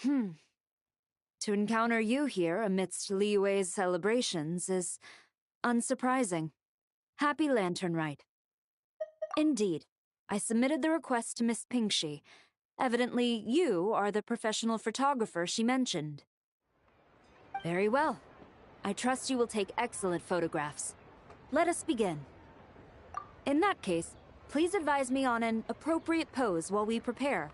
To encounter you here amidst Liyue's celebrations is unsurprising. Happy Lantern Rite. Indeed, I submitted the request to Miss Pingxi. Evidently, you are the professional photographer she mentioned. Very well. I trust you will take excellent photographs. Let us begin. In that case, please advise me on an appropriate pose while we prepare.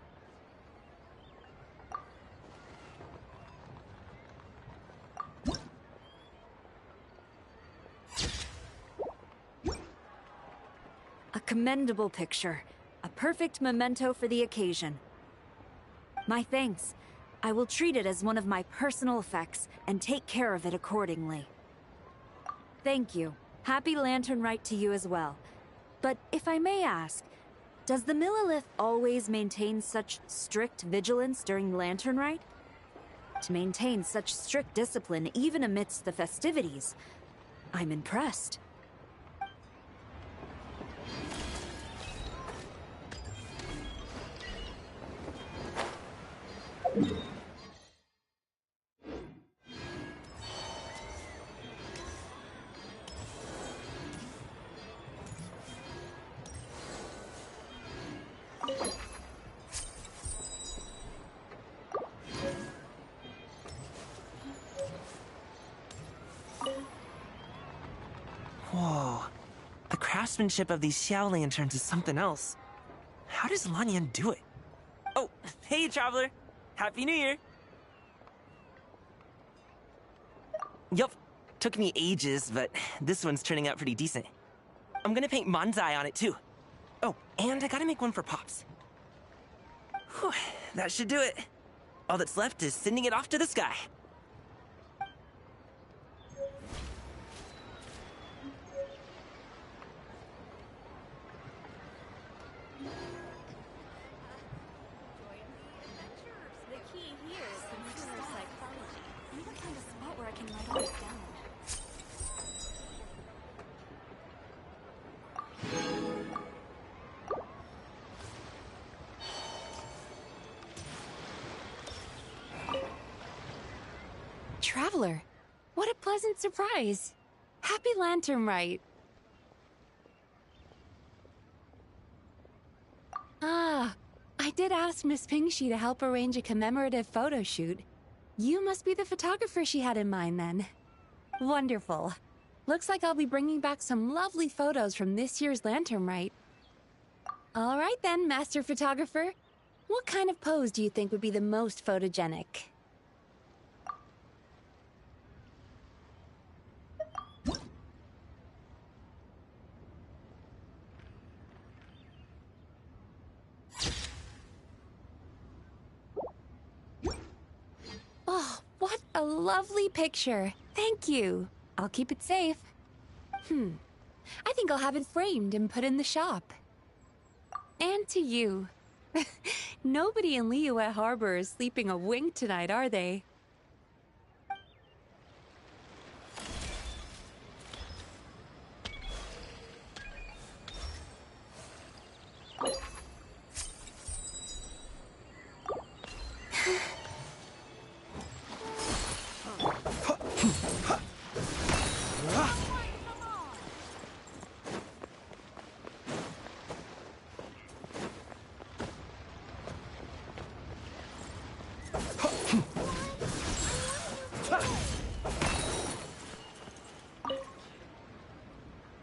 A commendable picture. A perfect memento for the occasion. My thanks. I will treat it as one of my personal effects and take care of it accordingly. Thank you. Happy Lantern Rite to you as well. But if I may ask, does the Millilith always maintain such strict vigilance during Lantern Rite? To maintain such strict discipline even amidst the festivities, I'm impressed. Whoa. The craftsmanship of these Xiao lanterns is something else. How does Lanyan do it? Oh, hey, Traveler. Happy New Year. Yup. Took me ages, but this one's turning out pretty decent. I'm gonna paint Manzai on it, too. Oh, and I gotta make one for Pops. Whew, that should do it. All that's left is sending it off to the sky. Traveler, what a pleasant surprise. Happy Lantern Rite. Ah, I did ask Miss Pingxi to help arrange a commemorative photo shoot. You must be the photographer she had in mind then. Wonderful. Looks like I'll be bringing back some lovely photos from this year's Lantern Rite. All right then, Master Photographer. What kind of pose do you think would be the most photogenic? Oh, what a lovely picture. Thank you. I'll keep it safe. I think I'll have it framed and put in the shop. And to you. Nobody in Liyue Harbor is sleeping a wink tonight, are they?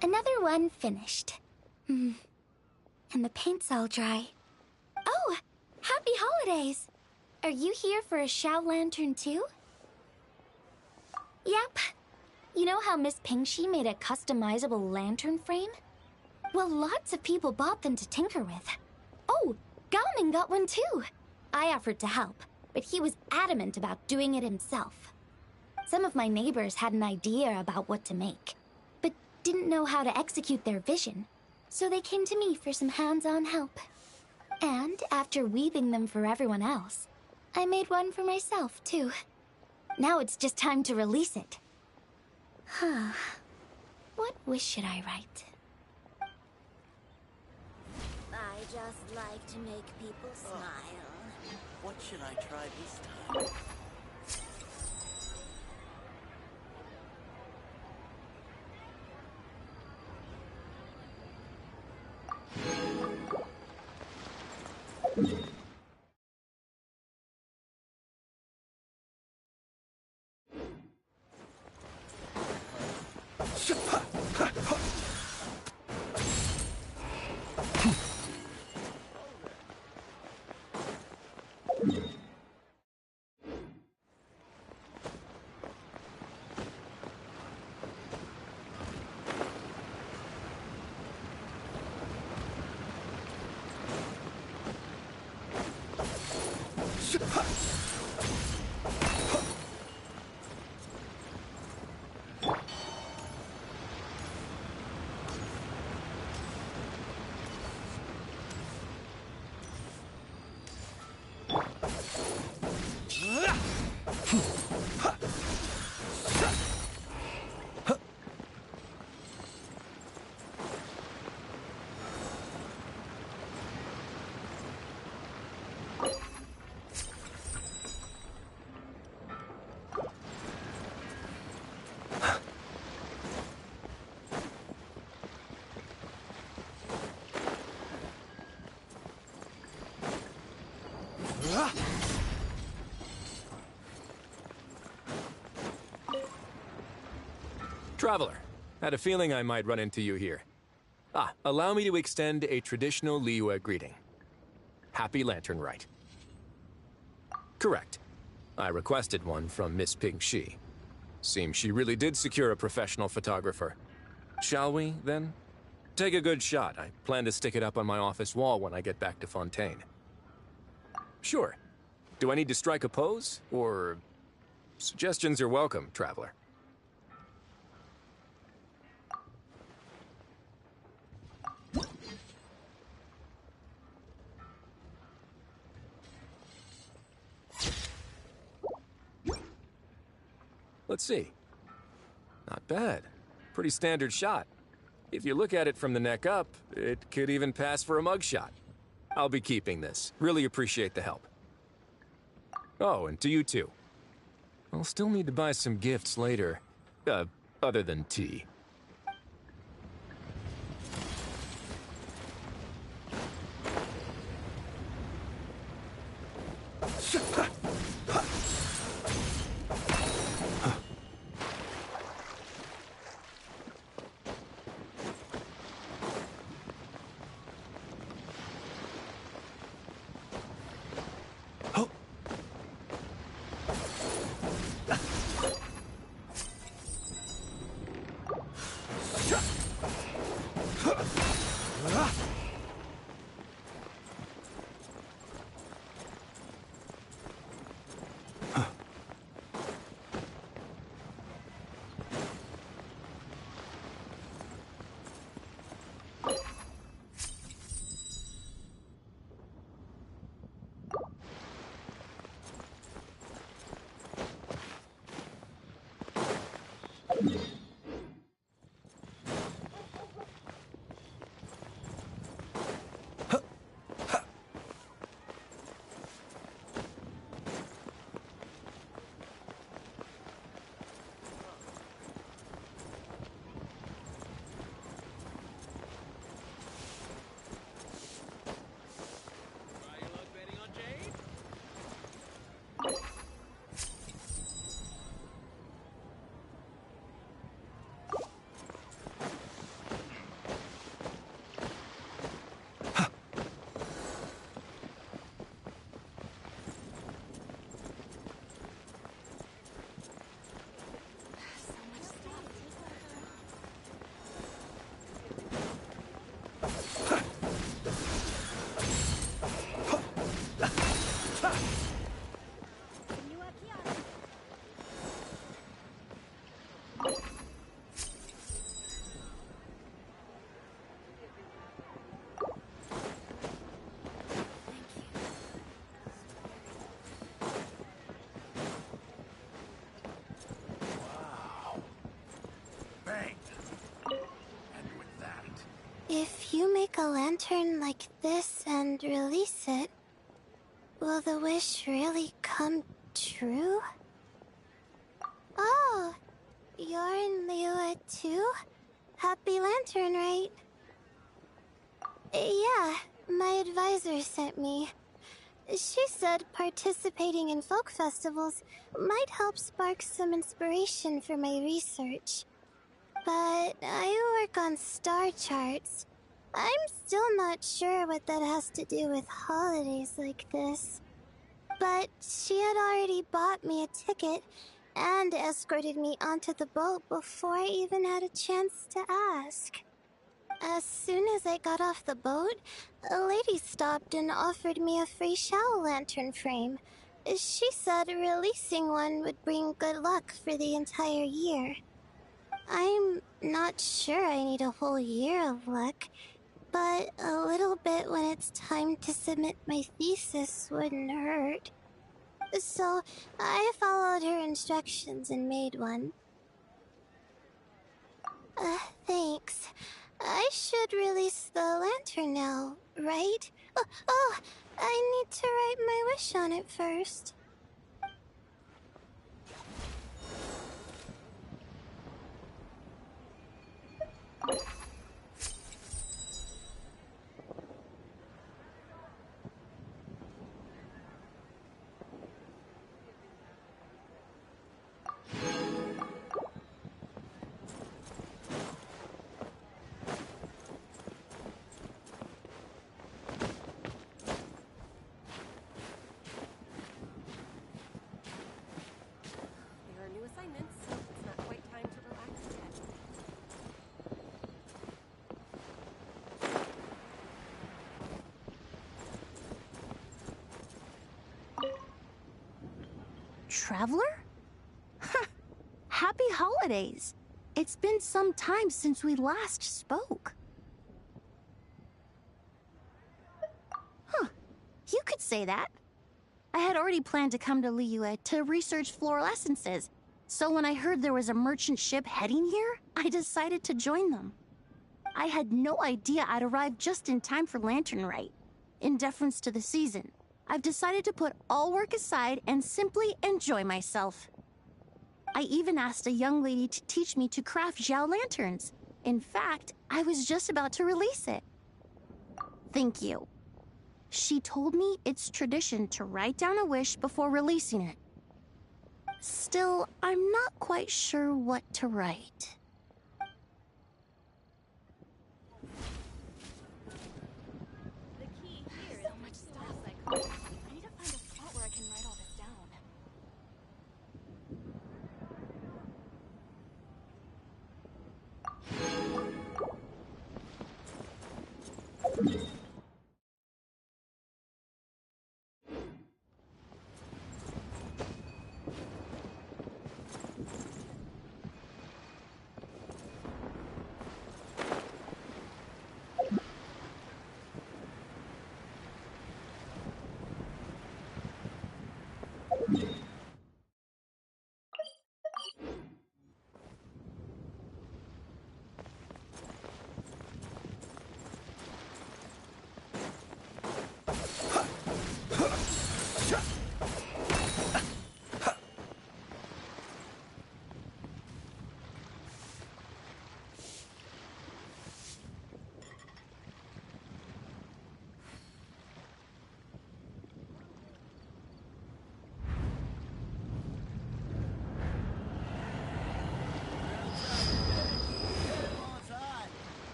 Another one finished. And the paint's all dry. Oh, happy holidays! Are you here for a Xiao lantern too? Yep. You know how Miss Pingxi made a customizable lantern frame? Well, lots of people bought them to tinker with. Oh, Gaoming got one too. I offered to help, but he was adamant about doing it himself. Some of my neighbors had an idea about what to make, but didn't know how to execute their vision, so they came to me for some hands-on help. And after weaving them for everyone else, I made one for myself too. Now it's just time to release it. Huh. What wish should I write? I just like to make people smile. What should I try this time? Traveler, had a feeling I might run into you here. Allow me to extend a traditional Liyue greeting. Happy Lantern Rite. Correct. I requested one from Miss Pingxi. Seems she really did secure a professional photographer. Shall we, then? Take a good shot. I plan to stick it up on my office wall when I get back to Fontaine. Sure. Do I need to strike a pose, or... Suggestions are welcome, Traveler. Let's see. Not bad. Pretty standard shot. If you look at it from the neck up, it could even pass for a mugshot. I'll be keeping this. Really appreciate the help. Oh, and to you too. I'll still need to buy some gifts later. Other than tea. If you make a lantern like this and release it, Will the wish really come true? Oh, you're in Liyue too? Happy Lantern, right? Yeah, my advisor sent me. She said participating in folk festivals might help spark some inspiration for my research. But I work on star charts. I'm still not sure what that has to do with holidays like this. But she had already bought me a ticket and escorted me onto the boat before I even had a chance to ask. As soon as I got off the boat, a lady stopped and offered me a free shadow lantern frame. She said releasing one would bring good luck for the entire year. I'm not sure I need a whole year of luck, but a little bit when it's time to submit my thesis wouldn't hurt. So I followed her instructions and made one. Thanks. I should release the lantern now, right? Oh, I need to write my wish on it first. There are new assignments. It's not quite time to relax yet. Traveler? Happy holidays! It's been some time since we last spoke. Huh. You could say that. I had already planned to come to Liyue to research floral essences, so when I heard there was a merchant ship heading here, I decided to join them. I had no idea I'd arrive just in time for Lantern Rite. In deference to the season, I've decided to put all work aside and simply enjoy myself. I even asked a young lady to teach me to craft Xiao lanterns. In fact, I was just about to release it. Thank you. She told me it's tradition to write down a wish before releasing it. Still, I'm not quite sure what to write. The key here is so much stuff. I need to find a spot where I can write all this down.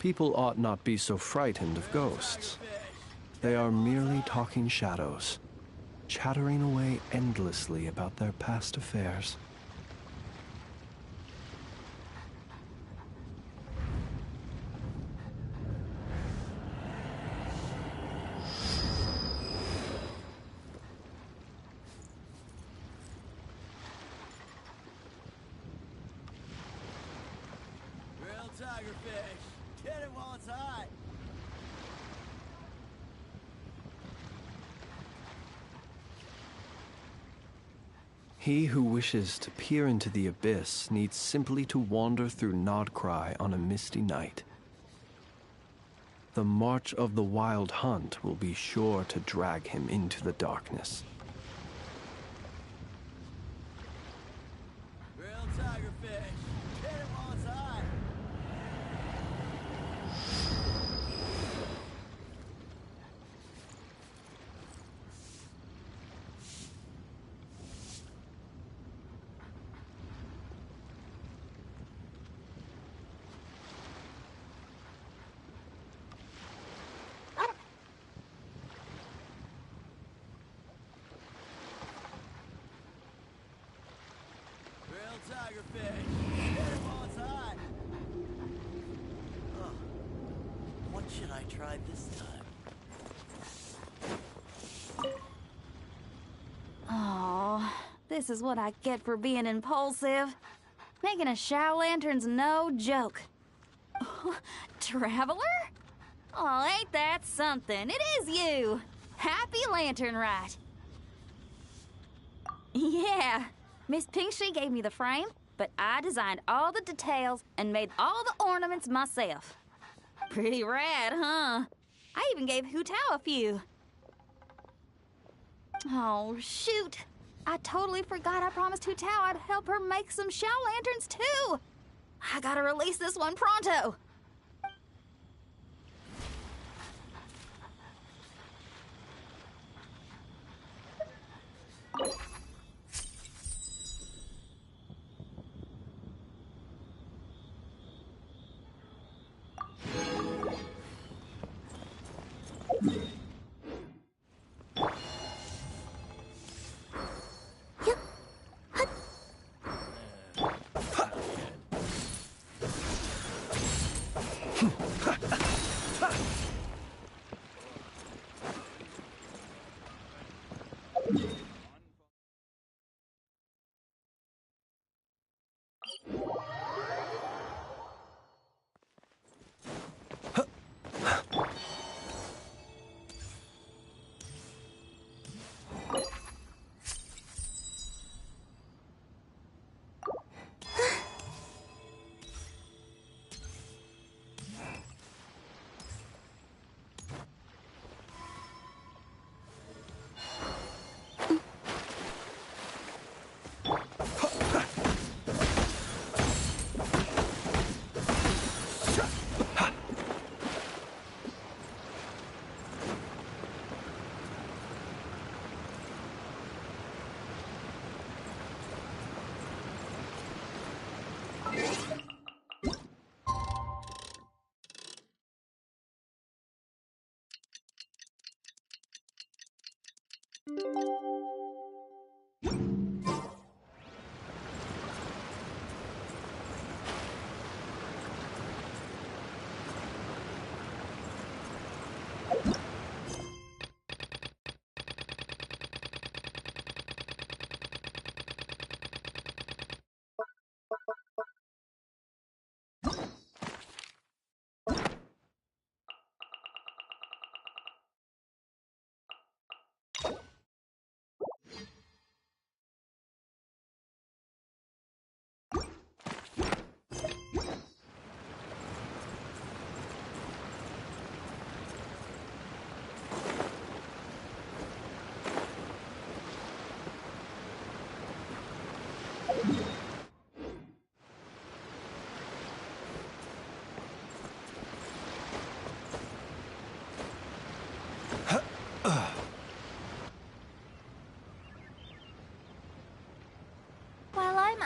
People ought not be so frightened of ghosts. They are merely talking shadows, chattering away endlessly about their past affairs. Real tigerfish! Get it while it's hot! He who wishes to peer into the abyss needs simply to wander through Nodcry on a misty night. The march of the wild hunt will be sure to drag him into the darkness. Grilled tigerfish! Get it while it's hot! Tigerfish! Get it while it's hot! Oh, what should I try this time? Oh, this is what I get for being impulsive. Making a Shao Lantern's no joke. Traveler? Oh, ain't that something? It is you! Happy Lantern Rite. Yeah, Miss Pinkshi gave me the frame, but I designed all the details and made all the ornaments myself. Pretty rad, huh? I even gave Hu Tao a few. Oh, shoot. I totally forgot I promised Hu Tao I'd help her make some Shao Lanterns, too. I gotta release this one pronto.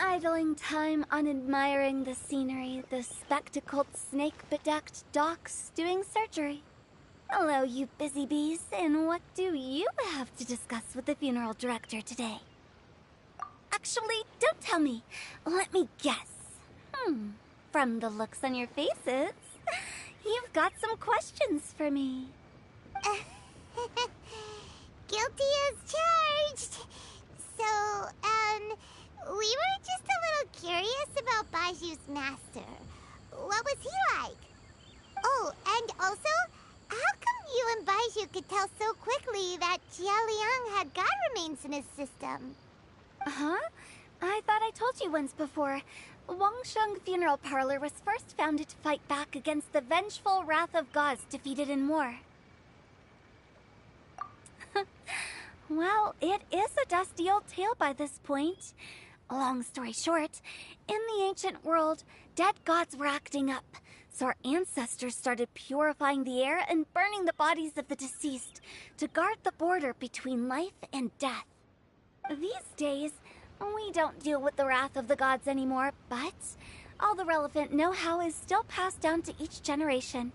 Idling time on admiring the scenery, the spectacled snake-bedecked docks doing surgery. Hello, you busy bees, and what do you have to discuss with the funeral director today? Actually, don't tell me. Let me guess. From the looks on your faces, you've got some questions for me. Guilty as charged. So, we were just a little curious about Baiju's master. What was he like? Oh, and also, how come you and Baizhu could tell so quickly that Jia Liang had god remains in his system? Huh? I thought I told you once before. Wangsheng Funeral Parlor was first founded to fight back against the vengeful wrath of gods defeated in war. Well, it is a dusty old tale by this point. Long story short, in the ancient world, dead gods were acting up, so our ancestors started purifying the air and burning the bodies of the deceased to guard the border between life and death. These days, we don't deal with the wrath of the gods anymore, but all the relevant know-how is still passed down to each generation,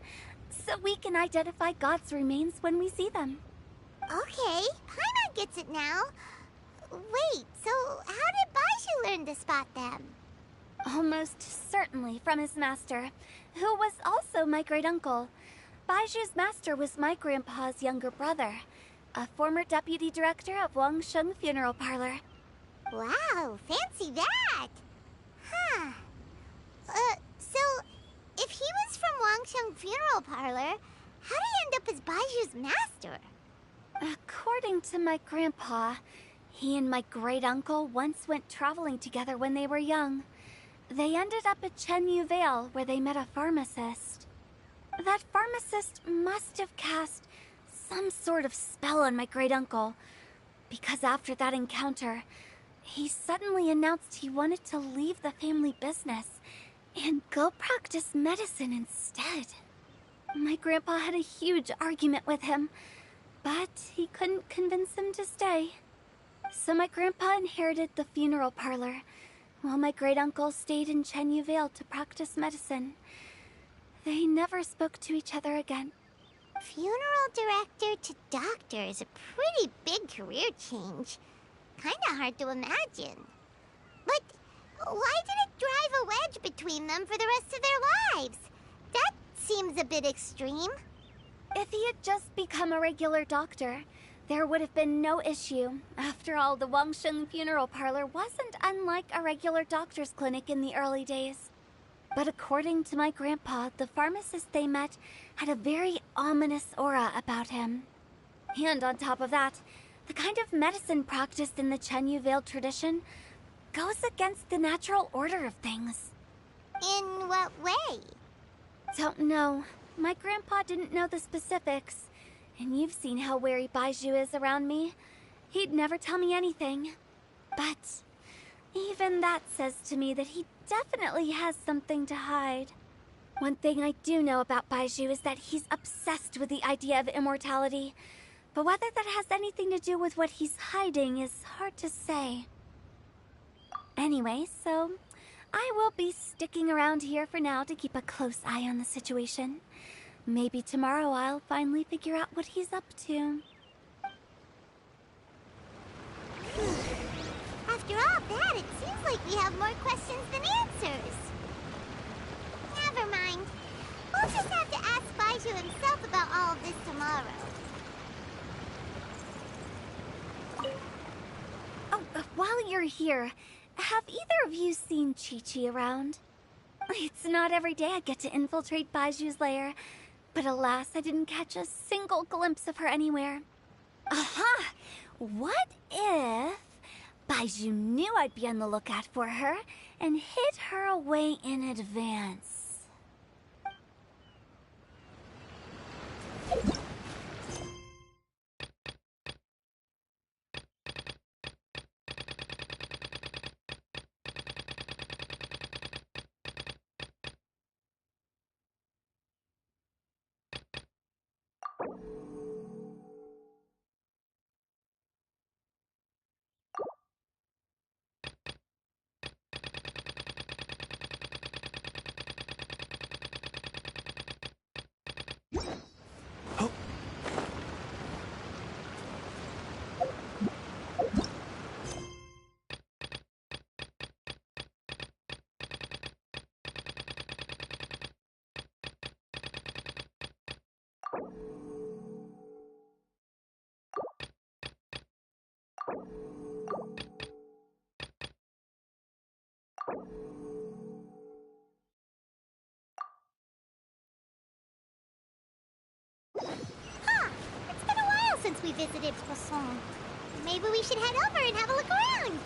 so we can identify gods' remains when we see them. Okay, Paimon gets it now. Wait, so how did Baizhu learn to spot them? Almost certainly from his master, who was also my great-uncle. Baizhu's master was my grandpa's younger brother, a former deputy director of Wangsheng Funeral Parlor. Wow, fancy that! Huh. So, if he was from Wangsheng Funeral Parlor, how did he end up as Baizhu's master? According to my grandpa, he and my great-uncle once went traveling together when they were young. They ended up at Chenyu Vale, where they met a pharmacist. That pharmacist must have cast some sort of spell on my great-uncle, because after that encounter, he suddenly announced he wanted to leave the family business and go practice medicine instead. My grandpa had a huge argument with him, but he couldn't convince him to stay. So my grandpa inherited the funeral parlor, while my great-uncle stayed in Chenyu Vale to practice medicine. They never spoke to each other again. Funeral director to doctor is a pretty big career change. Kinda hard to imagine. But why did it drive a wedge between them for the rest of their lives? That seems a bit extreme. If he had just become a regular doctor, there would have been no issue. After all, the Wangsheng Funeral Parlor wasn't unlike a regular doctor's clinic in the early days. But according to my grandpa, the pharmacist they met had a very ominous aura about him. And on top of that, the kind of medicine practiced in the Chenyu Vale tradition goes against the natural order of things. In what way? Don't know. My grandpa didn't know the specifics. And you've seen how wary Baizhu is around me. He'd never tell me anything. But even that says to me that he definitely has something to hide. One thing I do know about Baizhu is that he's obsessed with the idea of immortality. But whether that has anything to do with what he's hiding is hard to say. Anyway, so I will be sticking around here for now to keep a close eye on the situation. Maybe tomorrow I'll finally figure out what he's up to. After all that, it seems like we have more questions than answers. Never mind. We'll just have to ask Baizhu himself about all of this tomorrow. Oh, while you're here, have either of you seen Chi-Chi around? It's not every day I get to infiltrate Baizhu's lair, but alas, I didn't catch a single glimpse of her anywhere. Aha! What if Baizhu knew I'd be on the lookout for her and hid her away in advance? visited Poisson. Maybe we should head over and have a look around.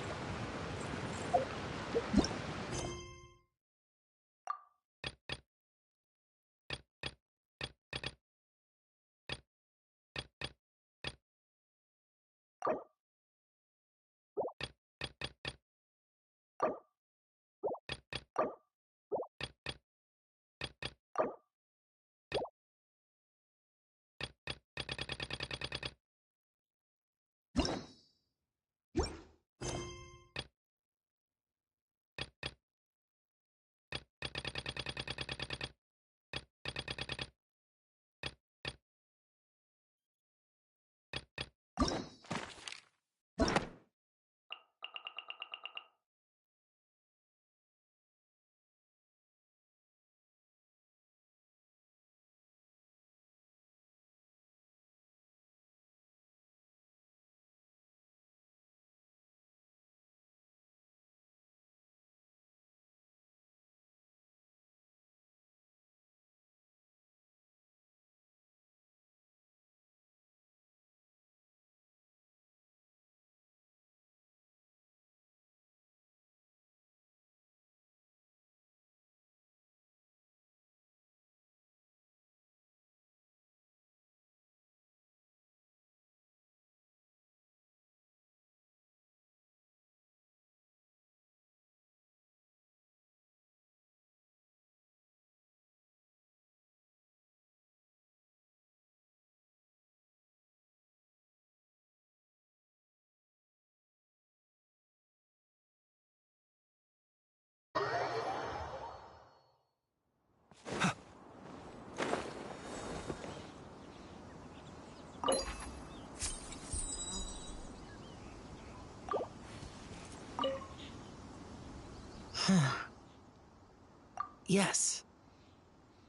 Yes.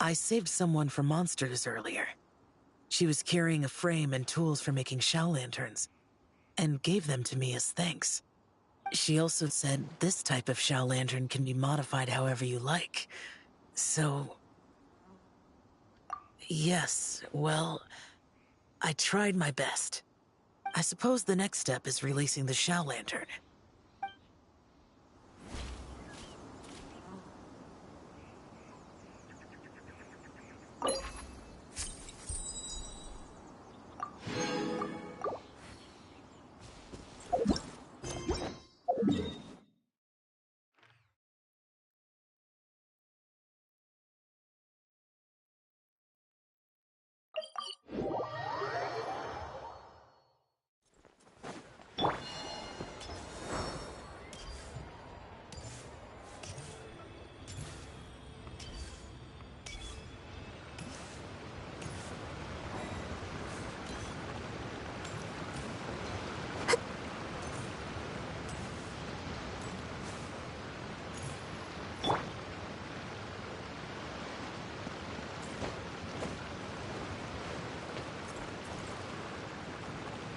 I saved someone from monsters earlier. She was carrying a frame and tools for making shell lanterns, and gave them to me as thanks. She also said this type of shell lantern can be modified however you like. So... yes, well, I tried my best. I suppose the next step is releasing the shell lantern.